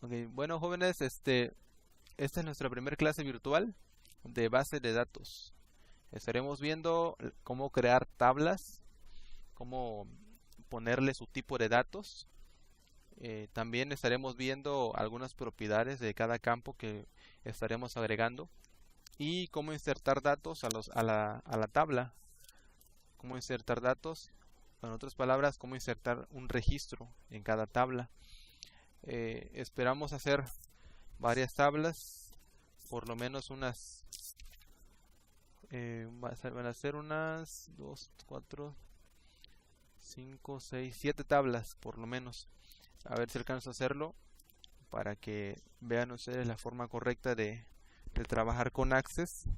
Ok, bueno, jóvenes, esta es nuestra primera clase virtual de base de datos. Estaremos viendo cómo crear tablas, cómo ponerle su tipo de datos. También estaremos viendo algunas propiedades de cada campo que estaremos agregando y cómo insertar datos a la tabla. Cómo insertar datos, en otras palabras, cómo insertar un registro en cada tabla. Esperamos hacer varias tablas, por lo menos unas, van a ser unas 2, 4, 5, 6, 7 tablas, por lo menos. A ver si alcanzo a hacerlo para que vean ustedes la forma correcta de trabajar con Access.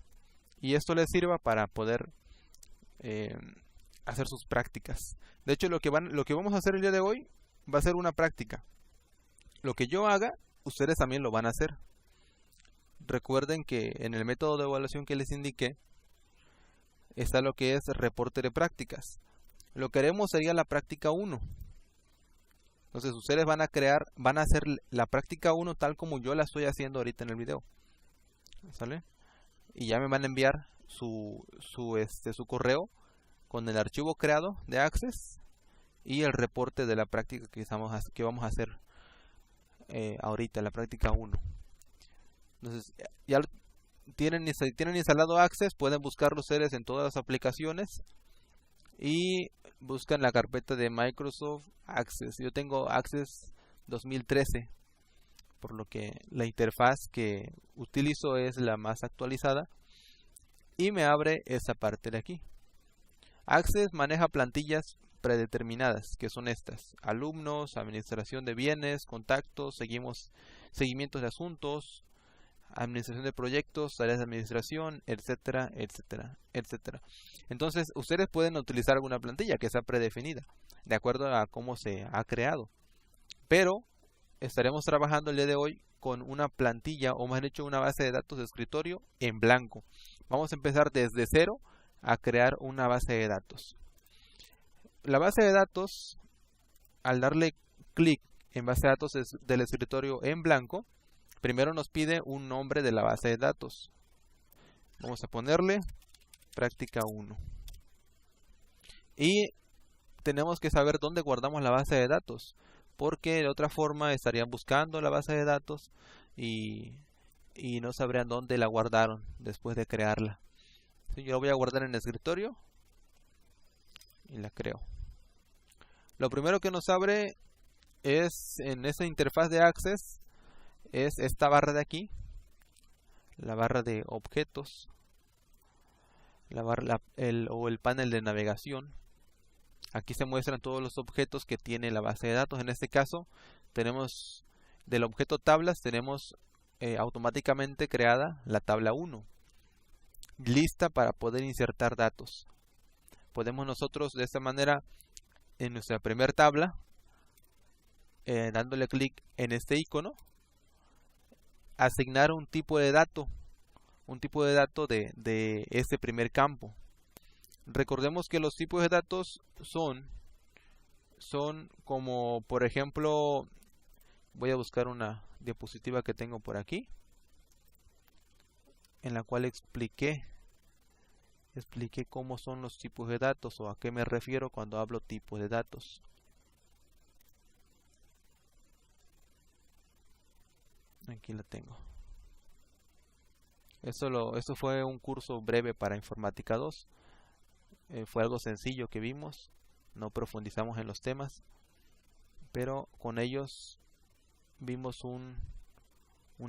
Y esto les sirva para poder eh, hacer sus prácticas. De hecho, lo que vamos a hacer el día de hoy va a ser una práctica. Lo que yo haga, ustedes también lo van a hacer. Recuerden que en el método de evaluación que les indiqué está lo que es reporte de prácticas. Lo que haremos sería la práctica 1. Entonces ustedes van a hacer la práctica 1 tal como yo la estoy haciendo ahorita en el video. ¿Sale? Y ya me van a enviar su correo con el archivo creado de Access y el reporte de la práctica que vamos a hacer ahorita, la práctica 1. Entonces, ya tienen instalado Access, pueden buscarlo ustedes en todas las aplicaciones y buscan la carpeta de Microsoft Access. Yo tengo Access 2013, por lo que la interfaz que utilizo es la más actualizada y me abre esa parte de aquí. Access maneja plantillas predeterminadas, que son estas: alumnos, administración de bienes, contactos, seguimientos de asuntos, administración de proyectos, tareas de administración, etcétera, etcétera, etcétera. Entonces, ustedes pueden utilizar alguna plantilla que sea predefinida, de acuerdo a cómo se ha creado. Pero estaremos trabajando el día de hoy con una plantilla, o más dicho, una base de datos de escritorio en blanco. Vamos a empezar desde cero a crear una base de datos. La base de datos, al darle clic en base de datos del escritorio en blanco, primero nos pide un nombre de la base de datos. Vamos a ponerle práctica 1. Y tenemos que saber dónde guardamos la base de datos, porque de otra forma estarían buscando la base de datos y no sabrían dónde la guardaron después de crearla. Yo la voy a guardar en el escritorio y la creo. Lo primero que nos abre es, en esa interfaz de Access, es esta barra de aquí, la barra de objetos, el panel de navegación. Aquí se muestran todos los objetos que tiene la base de datos. En este caso tenemos del objeto tablas, tenemos automáticamente creada la tabla 1, lista para poder insertar datos. Podemos nosotros de esta manera, en nuestra primera tabla, dándole clic en este icono, asignar un tipo de dato de este primer campo. Recordemos que los tipos de datos son como, por ejemplo, voy a buscar una diapositiva que tengo por aquí, en la cual expliqué cómo son los tipos de datos, o a qué me refiero cuando hablo tipos de datos. Aquí la tengo. Esto fue un curso breve para Informática 2. Fue algo sencillo que vimos, no profundizamos en los temas, pero con ellos vimos un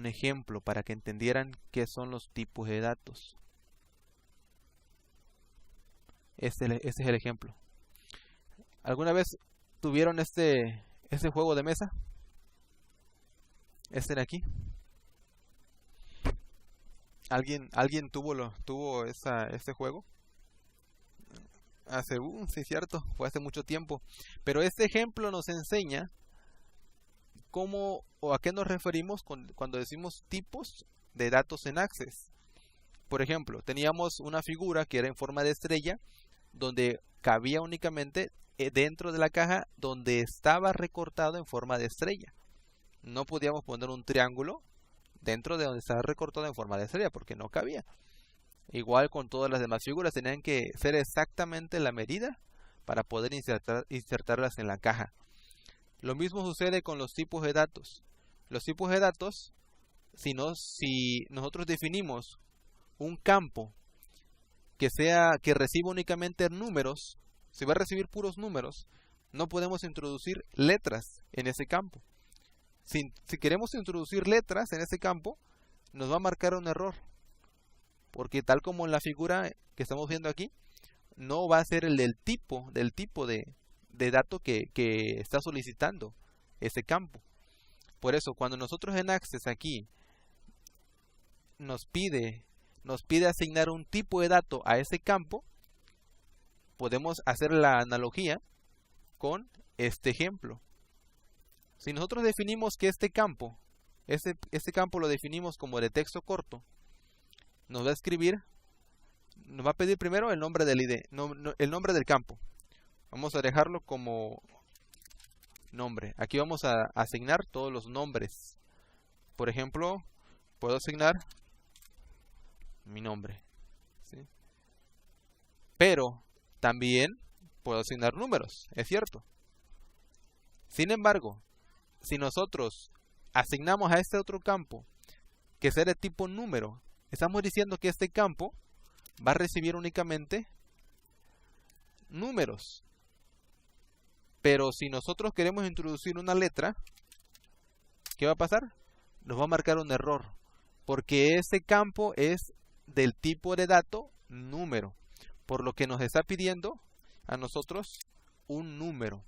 ejemplo para que entendieran qué son los tipos de datos. Este es el ejemplo. ¿Alguna vez tuvieron este juego de mesa? Este de aquí. ¿Alguien tuvo este juego? Sí, cierto, fue hace mucho tiempo. Pero este ejemplo nos enseña cómo o a qué nos referimos cuando decimos tipos de datos en Access. Por ejemplo, teníamos una figura que era en forma de estrella, donde cabía únicamente dentro de la caja donde estaba recortado en forma de estrella. no podíamos poner un triángulo dentro de donde estaba recortado en forma de estrella porque no cabía. Igual con todas las demás figuras, tenían que ser exactamente la medida para poder insertarlas en la caja. Lo mismo sucede con los tipos de datos. Los tipos de datos, si nosotros definimos un campo que reciba únicamente números, si va a recibir puros números, no podemos introducir letras en ese campo. Si queremos introducir letras en ese campo, nos va a marcar un error, porque tal como en la figura que estamos viendo aquí, no va a ser el del tipo de dato que está solicitando ese campo. Por eso, cuando nosotros en Access aquí nos pide asignar un tipo de dato a ese campo, podemos hacer la analogía con este ejemplo. Si nosotros definimos que este campo lo definimos como de texto corto, nos va a pedir primero el nombre del ID, el nombre del campo. Vamos a dejarlo como nombre. Aquí vamos a asignar todos los nombres. Por ejemplo, puedo asignar mi nombre, ¿sí? Pero también puedo asignar números, es cierto. Sin embargo, si nosotros asignamos a este otro campo que sea de tipo número, estamos diciendo que este campo va a recibir únicamente números. Pero si nosotros queremos introducir una letra, ¿qué va a pasar? Nos va a marcar un error, porque ese campo es del tipo de dato número, por lo que nos está pidiendo a nosotros un número.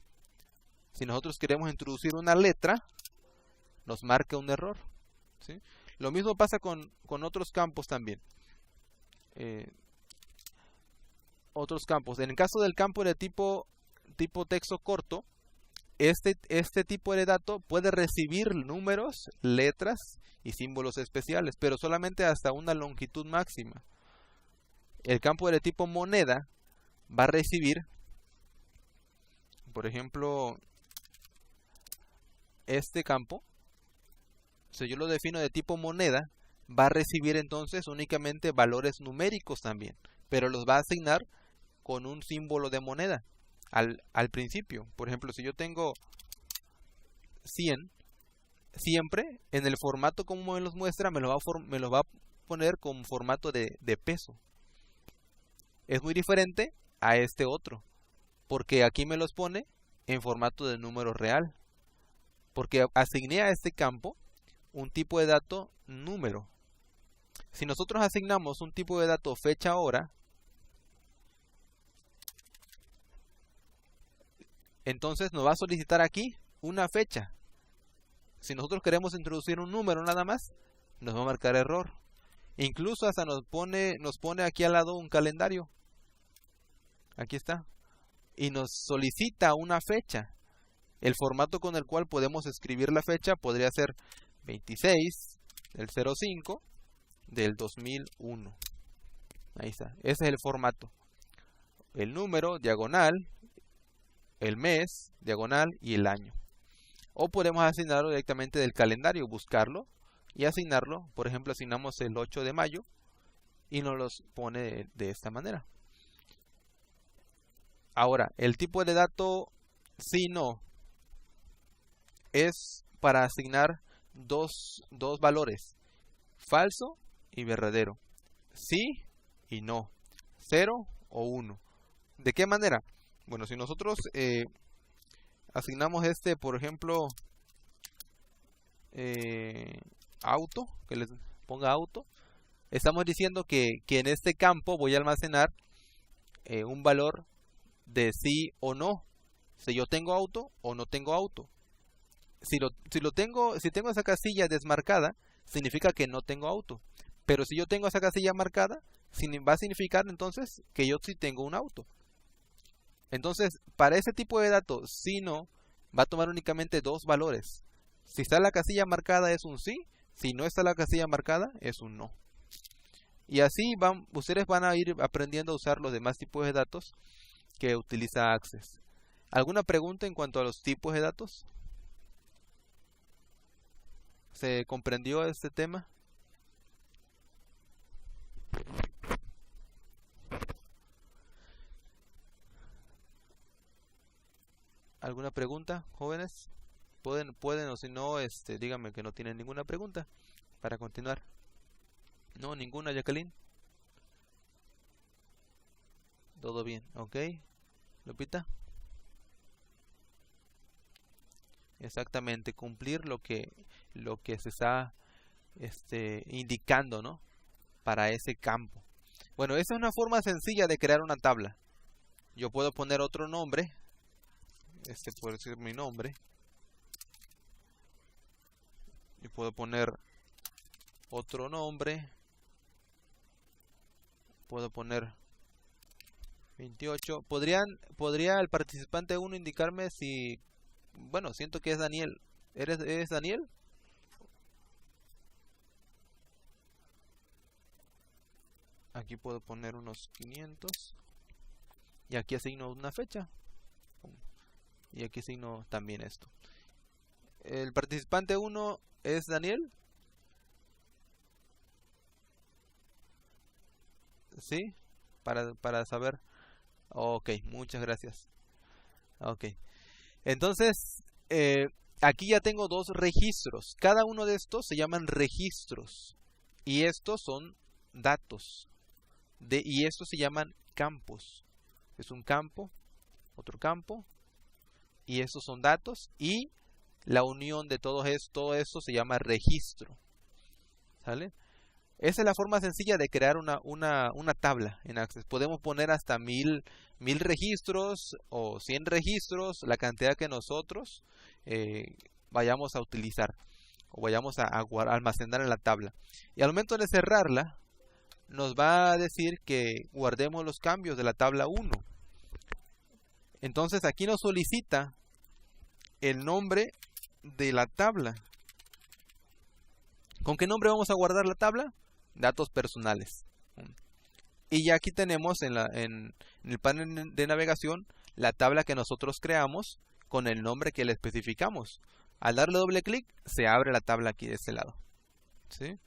Si nosotros queremos introducir una letra, nos marca un error, ¿sí? Lo mismo pasa con otros campos también. Otros campos. En el caso del campo de tipo texto corto, este tipo de dato puede recibir números, letras y símbolos especiales, pero solamente hasta una longitud máxima. El campo de tipo moneda va a recibir, por ejemplo, este campo, si yo lo defino de tipo moneda, va a recibir entonces únicamente valores numéricos también, pero los va a asignar con un símbolo de moneda al principio. Por ejemplo, si yo tengo 100, siempre en el formato como me los muestra, me lo va a poner con formato de peso. Es muy diferente a este otro, porque aquí me los pone en formato de número real, porque asigné a este campo un tipo de dato número. Si nosotros asignamos un tipo de dato fecha-hora, entonces nos va a solicitar aquí una fecha. Si nosotros queremos introducir un número nada más, nos va a marcar error. Incluso hasta nos pone aquí al lado un calendario. Aquí está. Y nos solicita una fecha. El formato con el cual podemos escribir la fecha podría ser 26 del 05 del 2001. Ahí está. Ese es el formato. El número, diagonal, el mes, diagonal y el año. O podemos asignarlo directamente del calendario, buscarlo y asignarlo. Por ejemplo, asignamos el 8 de mayo y nos los pone de esta manera. Ahora, el tipo de dato sí no es para asignar dos valores, falso y verdadero, sí y no, 0 o 1. ¿De qué manera? Bueno, si nosotros asignamos por ejemplo, auto, que les ponga auto, estamos diciendo que en este campo voy a almacenar un valor de sí o no, si yo tengo auto o no tengo auto. Si tengo esa casilla desmarcada, significa que no tengo auto. Pero si yo tengo esa casilla marcada, va a significar entonces que yo sí tengo un auto. Entonces, para ese tipo de datos, sí no, va a tomar únicamente dos valores. Si está la casilla marcada es un sí, si no está la casilla marcada es un no. Y así ustedes van a ir aprendiendo a usar los demás tipos de datos que utiliza Access. ¿Alguna pregunta en cuanto a los tipos de datos? ¿Se comprendió este tema? ¿Alguna pregunta, jóvenes? Pueden o si no, díganme que no tienen ninguna pregunta para continuar. No, ninguna, Jacqueline. Todo bien, ok. Lupita. Exactamente, cumplir lo que se está indicando, ¿no? Para ese campo. Bueno, esa es una forma sencilla de crear una tabla. Yo puedo poner otro nombre. Puede ser mi nombre. Yo puedo poner otro nombre. Puedo poner 28. ¿Podría el participante 1 indicarme si... Bueno, siento que es Daniel. ¿Eres Daniel? Aquí puedo poner unos 500. Y aquí asigno una fecha. Y aquí asigno también esto. ¿El participante 1 es Daniel? ¿Sí? Para saber. Ok, muchas gracias. Ok. Entonces, aquí ya tengo dos registros. Cada uno de estos se llaman registros. Y estos son datos. Y estos se llaman campos. Es un campo, otro campo. Y estos son datos. Y la unión de todo esto se llama registro. ¿Sale? Esa es la forma sencilla de crear una tabla en Access. Podemos poner hasta 1000 registros o 100 registros, la cantidad que nosotros vayamos a utilizar o vayamos a almacenar en la tabla. Y al momento de cerrarla, nos va a decir que guardemos los cambios de la tabla 1. Entonces aquí nos solicita el nombre de la tabla. ¿Con qué nombre vamos a guardar la tabla? Datos personales. Y ya aquí tenemos en el panel de navegación la tabla que nosotros creamos con el nombre que le especificamos. Al darle doble clic se abre la tabla aquí de este lado. ¿Sí?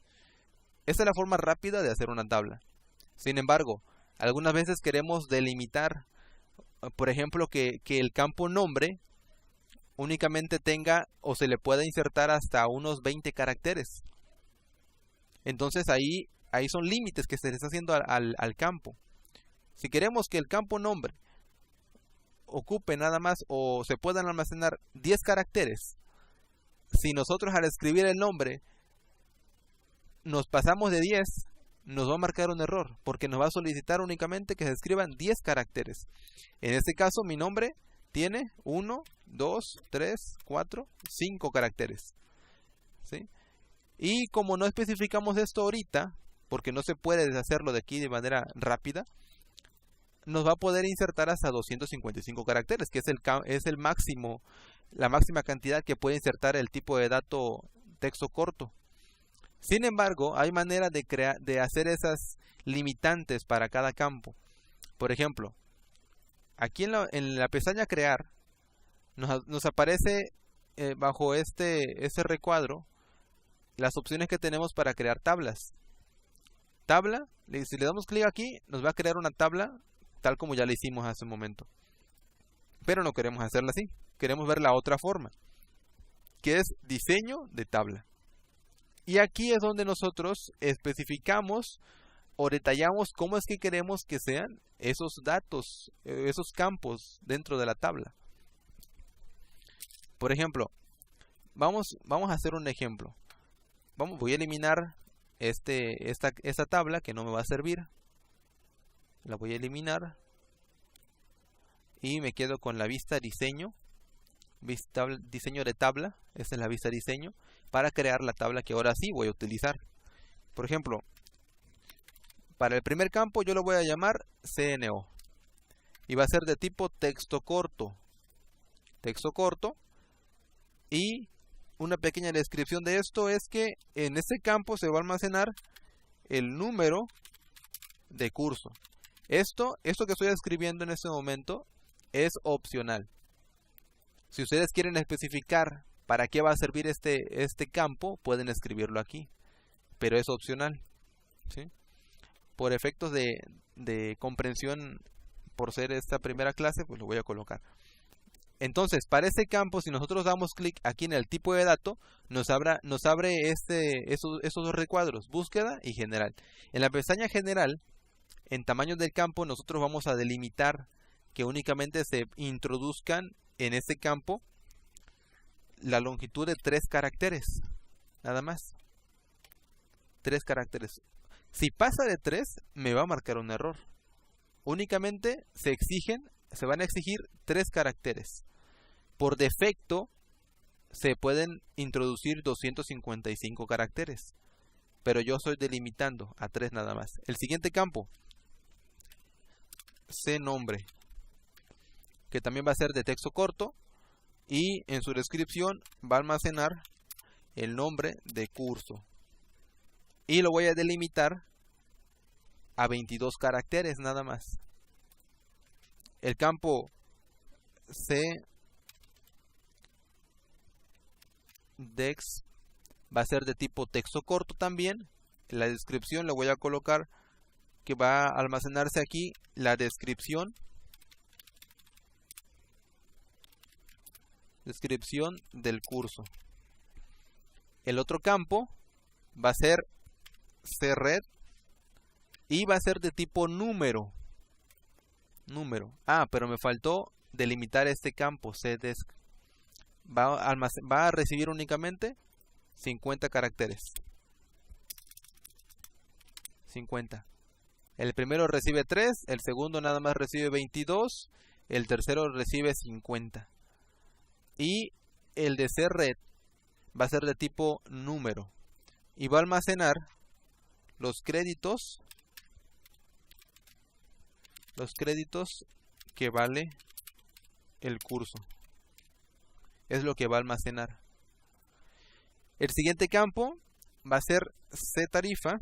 Esta es la forma rápida de hacer una tabla. Sin embargo, algunas veces queremos delimitar, por ejemplo, que el campo nombre únicamente tenga o se le pueda insertar hasta unos 20 caracteres. Entonces ahí son límites que se le está haciendo al campo. Si queremos que el campo nombre ocupe nada más o se puedan almacenar 10 caracteres, si nosotros al escribir el nombre nos pasamos de 10, nos va a marcar un error, porque nos va a solicitar únicamente que se escriban 10 caracteres. En este caso mi nombre tiene 1, 2, 3, 4, 5 caracteres. ¿Sí? Y como no especificamos esto ahorita, porque no se puede deshacerlo de aquí de manera rápida, nos va a poder insertar hasta 255 caracteres, que es el máximo, la máxima cantidad que puede insertar el tipo de dato texto corto. Sin embargo, hay manera de hacer esas limitantes para cada campo. Por ejemplo, aquí en la pestaña crear, nos aparece bajo este recuadro las opciones que tenemos para crear tablas. Tabla, si le damos clic aquí, nos va a crear una tabla tal como ya la hicimos hace un momento. Pero no queremos hacerla así. Queremos ver la otra forma, que es diseño de tabla. Y aquí es donde nosotros especificamos o detallamos cómo es que queremos que sean esos datos, esos campos dentro de la tabla. Por ejemplo, vamos a hacer un ejemplo. Voy a eliminar esta tabla que no me va a servir. La voy a eliminar. Y me quedo con la vista diseño. Diseño de tabla. Esta es la vista diseño. Para crear la tabla que ahora sí voy a utilizar. Por ejemplo, para el primer campo yo lo voy a llamar CNO. Y va a ser de tipo texto corto. Texto corto. Y una pequeña descripción de esto es que en este campo se va a almacenar el número de curso. Esto que estoy escribiendo en este momento es opcional. Si ustedes quieren especificar para qué va a servir este campo, pueden escribirlo aquí, pero es opcional, ¿sí? Por efectos de comprensión, por ser esta primera clase, pues lo voy a colocar. Entonces, para este campo, si nosotros damos clic aquí en el tipo de dato, nos abre esos dos recuadros, búsqueda y general. En la pestaña general, en tamaños del campo, nosotros vamos a delimitar que únicamente se introduzcan en este campo la longitud de 3 caracteres, nada más. 3 caracteres. Si pasa de 3, me va a marcar un error. Únicamente se van a exigir 3 caracteres. Por defecto se pueden introducir 255 caracteres, pero yo estoy delimitando a 3 nada más. El siguiente campo, cnombre, que también va a ser de texto corto, y en su descripción va a almacenar el nombre de curso. Y lo voy a delimitar a 22 caracteres nada más. El campo cdex va a ser de tipo texto corto también. En la descripción le voy a colocar que va a almacenarse aquí la descripción del curso. El otro campo va a ser cred y va a ser de tipo número. Pero me faltó delimitar este campo cdesc. Va a recibir únicamente 50 caracteres. 50. El primero recibe 3, el segundo nada más recibe 22, el tercero recibe 50. Y el de cred va a ser de tipo número y va a almacenar los créditos que vale el curso. Es lo que va a almacenar. El siguiente campo va a ser ctarifa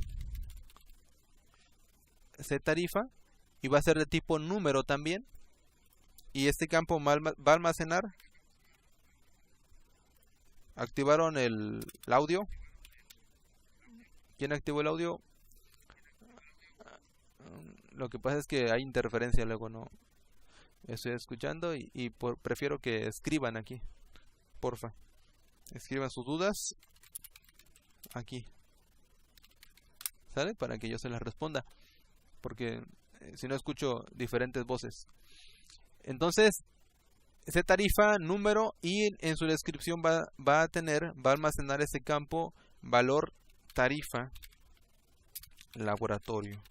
y va a ser de tipo número también, y este campo va a almacenar. ¿Activaron el audio? ¿Quién activó el audio? Lo que pasa es que hay interferencia, luego no estoy escuchando y prefiero que escriban aquí, porfa. Escriban sus dudas aquí, ¿sale? Para que yo se las responda, porque si no escucho diferentes voces. Entonces, ctarifa, número, y en su descripción va a almacenar ese campo valor tarifa laboratorio.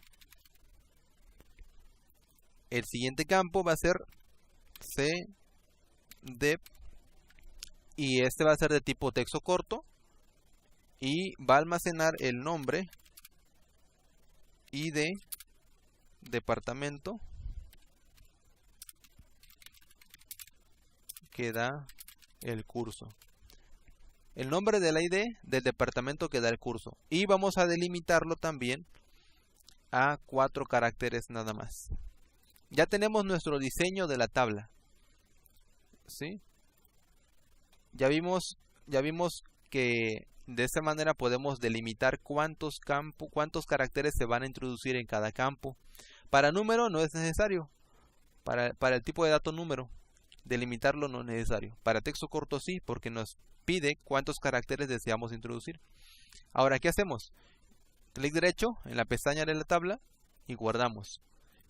El siguiente campo va a ser cdep y este va a ser de tipo texto corto y va a almacenar el nombre y de departamento que da el curso. El nombre de la ID del departamento que da el curso. Y vamos a delimitarlo también a 4 caracteres nada más. Ya tenemos nuestro diseño de la tabla, ¿sí? Ya vimos que de esta manera podemos delimitar cuántos caracteres se van a introducir en cada campo. Para número no es necesario. Para el tipo de dato número, delimitarlo no es necesario. Para texto corto sí, porque nos pide cuántos caracteres deseamos introducir. Ahora, ¿qué hacemos? Clic derecho en la pestaña de la tabla y guardamos.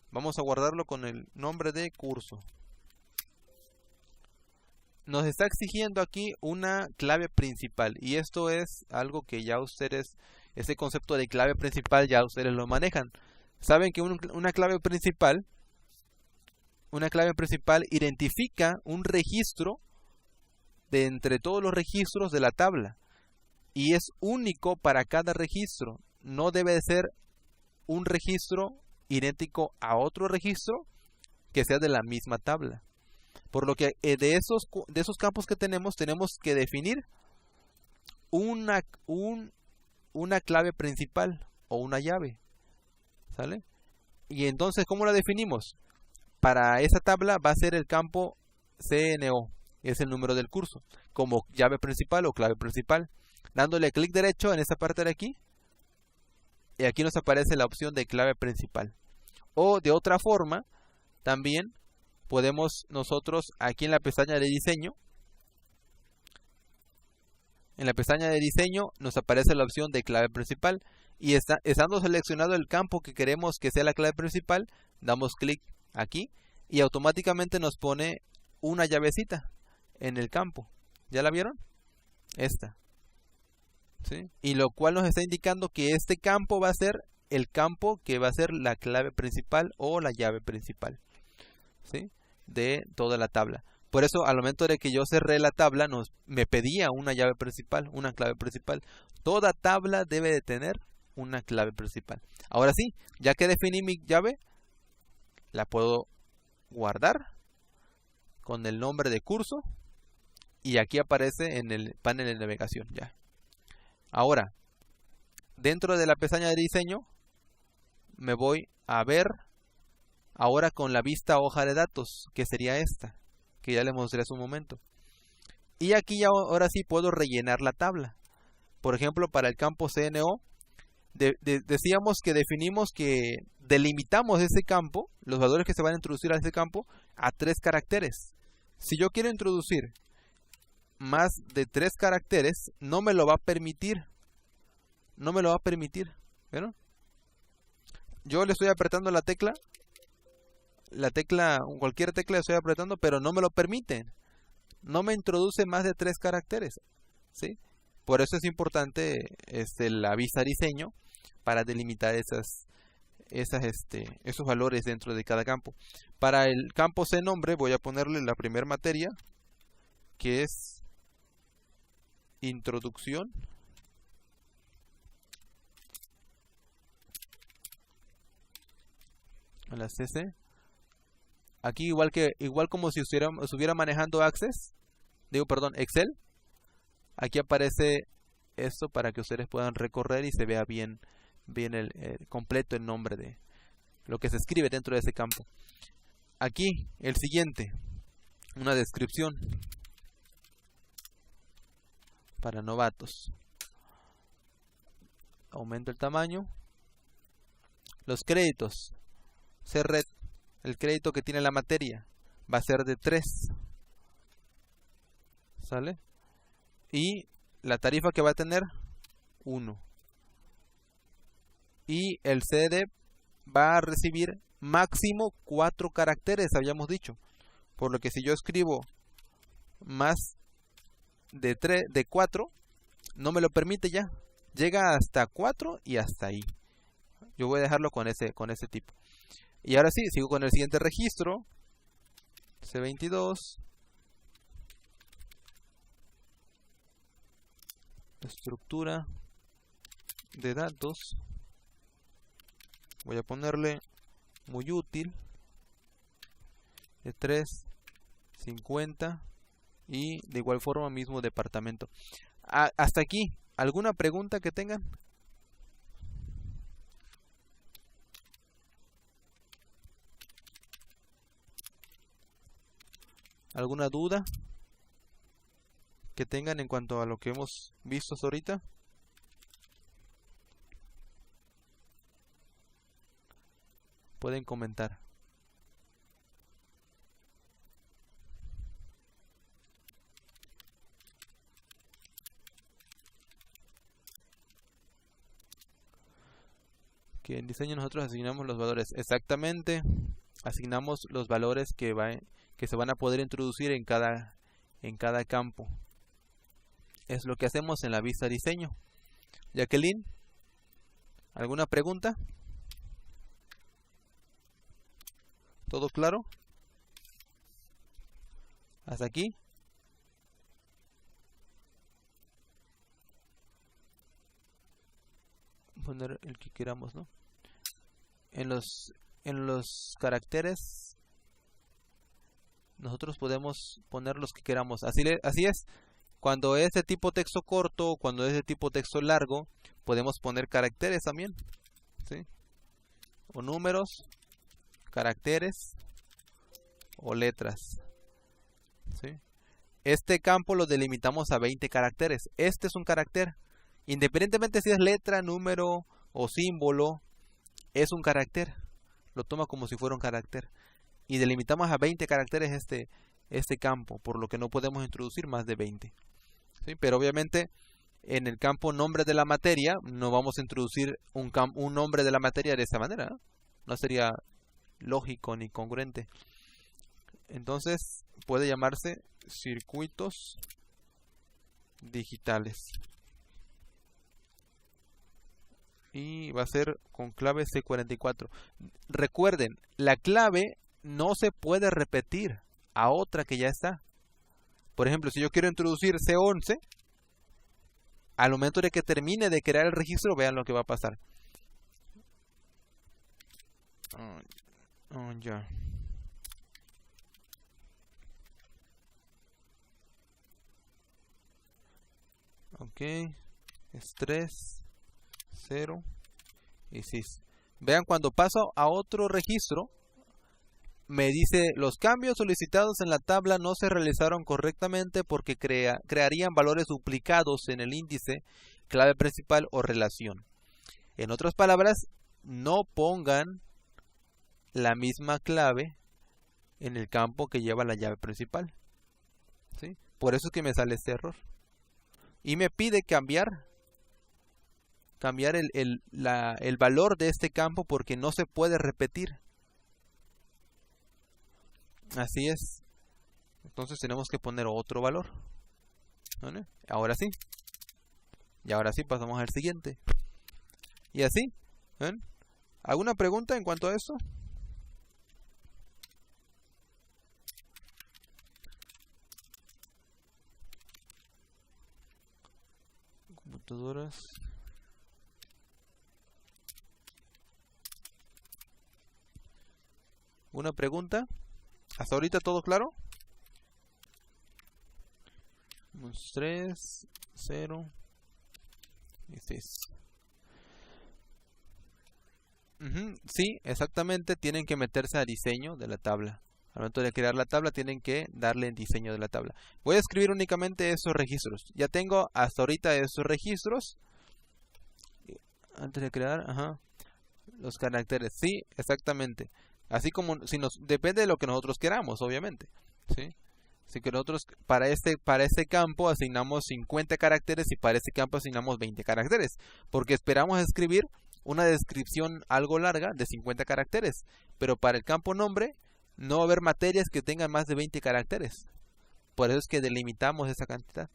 Vamos a guardarlo con el nombre de curso. Nos está exigiendo aquí una clave principal, y esto es algo que ya ustedes, ese concepto de clave principal ya ustedes lo manejan. Saben que una clave principal identifica un registro de entre todos los registros de la tabla y es único para cada registro. No debe ser un registro idéntico a otro registro que sea de la misma tabla. Por lo que de esos campos que tenemos que definir una clave principal o una llave, ¿sale? Y entonces, ¿cómo la definimos? Para esa tabla va a ser el campo CNO. es el número del curso, como llave principal o clave principal. Dándole clic derecho en esta parte de aquí, y aquí nos aparece la opción de clave principal. O de otra forma, también podemos nosotros aquí en la pestaña de diseño, nos aparece la opción de clave principal, y estando seleccionado el campo que queremos que sea la clave principal, damos clic aquí y automáticamente nos pone una llavecita en el campo. ¿Ya la vieron? Esta. ¿Sí? Y lo cual nos está indicando que este campo va a ser el campo que va a ser la clave principal o la llave principal, ¿sí? De toda la tabla. Por eso al momento de que yo cerré la tabla me pedía una llave principal, una clave principal. Toda tabla debe de tener una clave principal. Ahora sí, ya que definí mi llave, la puedo guardar con el nombre de curso y aquí aparece en el panel de navegación ya. Ahora, dentro de la pestaña de diseño, me voy a ver ahora con la vista hoja de datos, que sería esta, que ya les mostré hace un momento. Y aquí ya ahora sí puedo rellenar la tabla. Por ejemplo, para el campo CNO, decíamos que definimos que delimitamos ese campo, los valores que se van a introducir a ese campo, a 3 caracteres. Si yo quiero introducir más de 3 caracteres, no me lo va a permitir. No me lo va a permitir. ¿Vieron? Yo le estoy apretando la tecla, cualquier tecla le estoy apretando, pero no me lo permite. No me introduce más de 3 caracteres. ¿Sí? Por eso es importante la vista diseño para delimitar esos valores dentro de cada campo. Para el campo CNombre voy a ponerle la primera materia, que es introducción a la CC. Aquí igual como si estuviera manejando Excel. Aquí aparece esto para que ustedes puedan recorrer y se vea bien completo el nombre de lo que se escribe dentro de ese campo. Aquí el siguiente, una descripción para novatos. Aumento el tamaño. Los créditos. CRED, el crédito que tiene la materia, va a ser de 3. ¿Sale? Y la tarifa que va a tener, 1. Y el CD va a recibir máximo 4 caracteres, habíamos dicho. Por lo que si yo escribo más de 4, no me lo permite ya. Llega hasta 4 y hasta ahí. Yo voy a dejarlo con ese tipo. Y ahora sí, sigo con el siguiente registro. C22. Estructura de datos. Voy a ponerle muy útil. De 350. Y de igual forma mismo departamento. Hasta aquí. ¿Alguna pregunta que tengan? ¿Alguna duda que tengan en cuanto a lo que hemos visto hasta ahorita? Pueden comentar. Que en diseño nosotros asignamos los valores. Exactamente. Asignamos los valores que se van a poder introducir en cada campo. Es lo que hacemos en la vista diseño. Jacqueline, ¿alguna pregunta? ¿Todo claro? ¿Hasta aquí? Poner el que queramos, ¿no? En los caracteres nosotros podemos poner los que queramos. Así es. Cuando es de tipo texto corto, cuando es de tipo texto largo, podemos poner caracteres también, ¿sí? O números, caracteres o letras, ¿sí? este campo lo delimitamos a 20 caracteres. Este es un carácter. Independientemente si es letra, número o símbolo, es un carácter. Lo toma como si fuera un carácter. Y delimitamos a 20 caracteres este campo, por lo que no podemos introducir más de 20. ¿Sí? Pero obviamente en el campo nombre de la materia no vamos a introducir un nombre de la materia de esa manera, ¿no? No sería lógico ni congruente. Entonces puede llamarse circuitos digitales. Y va a ser con clave C44. Recuerden, la clave no se puede repetir a otra que ya está. Por ejemplo, si yo quiero introducir C11, al momento de que termine de crear el registro, vean lo que va a pasar. Ya. Ok. Es 3, 0 y 6. Vean, cuando paso a otro registro, me dice: los cambios solicitados en la tabla no se realizaron correctamente porque crearían valores duplicados en el índice, clave principal o relación. En otras palabras, no pongan la misma clave en el campo que lleva la llave principal. ¿Sí? Por eso es que me sale este error. Y me pide cambiar el valor de este campo porque no se puede repetir. Así es. Entonces tenemos que poner otro valor. ¿Vale? Ahora sí. Y ahora sí pasamos al siguiente. Y así. ¿Ven? ¿Alguna pregunta en cuanto a esto? Computadoras. ¿Una pregunta? ¿Hasta ahorita todo claro? 3, 0 y 6. Sí, exactamente. Tienen que meterse a diseño de la tabla. Al momento de crear la tabla tienen que darle en diseño de la tabla. Voy a escribir únicamente esos registros. Ya tengo hasta ahorita esos registros. Antes de crear, los caracteres. Sí, exactamente. Así como depende de lo que nosotros queramos, obviamente. ¿Sí? Así que nosotros para este campo asignamos 50 caracteres y para este campo asignamos 20 caracteres. Porque esperamos escribir una descripción algo larga de 50 caracteres. Pero para el campo nombre no va a haber materias que tengan más de 20 caracteres. Por eso es que delimitamos esa cantidad.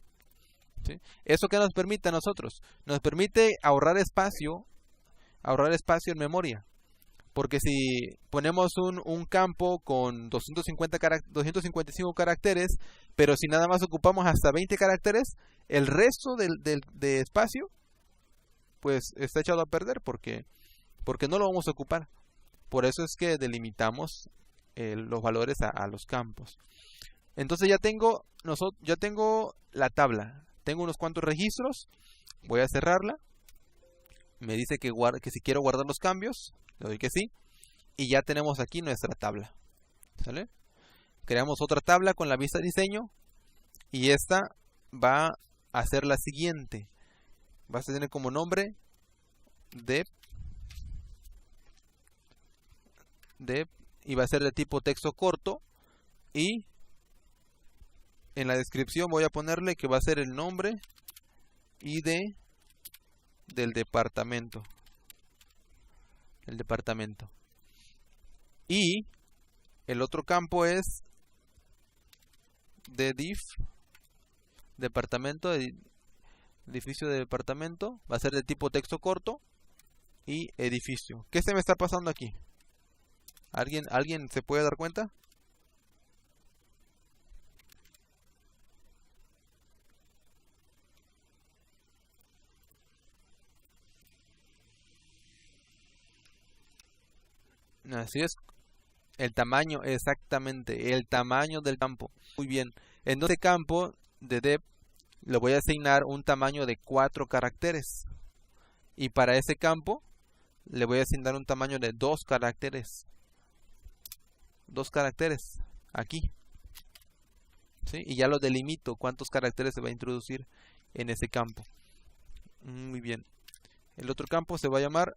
¿Sí? ¿Eso qué nos permite a nosotros? Nos permite ahorrar espacio en memoria. Porque si ponemos un campo con 255 caracteres, pero si nada más ocupamos hasta 20 caracteres, el resto de espacio pues está echado a perder porque no lo vamos a ocupar. Por eso es que delimitamos los valores a los campos. Entonces ya tengo la tabla. Tengo unos cuantos registros. Voy a cerrarla. Me dice que si quiero guardar los cambios, le doy que sí. Y ya tenemos aquí nuestra tabla. ¿Sale? Creamos otra tabla con la vista de diseño. Y esta va a ser la siguiente. Va a tener como nombre dep y va a ser de tipo texto corto. Y en la descripción voy a ponerle que va a ser el nombre ID del departamento. El departamento. Y el otro campo es de div, departamento, edificio de departamento. Va a ser de tipo texto corto y edificio. ¿Qué se me está pasando aquí? ¿Alguien se puede dar cuenta? Así es. El tamaño, exactamente. El tamaño del campo. Muy bien. En este campo de dep le voy a asignar un tamaño de 4 caracteres. Y para ese campo le voy a asignar un tamaño de 2 caracteres. 2 caracteres. Aquí. ¿sí? Y ya lo delimito, cuántos caracteres se va a introducir en ese campo. Muy bien. El otro campo se va a llamar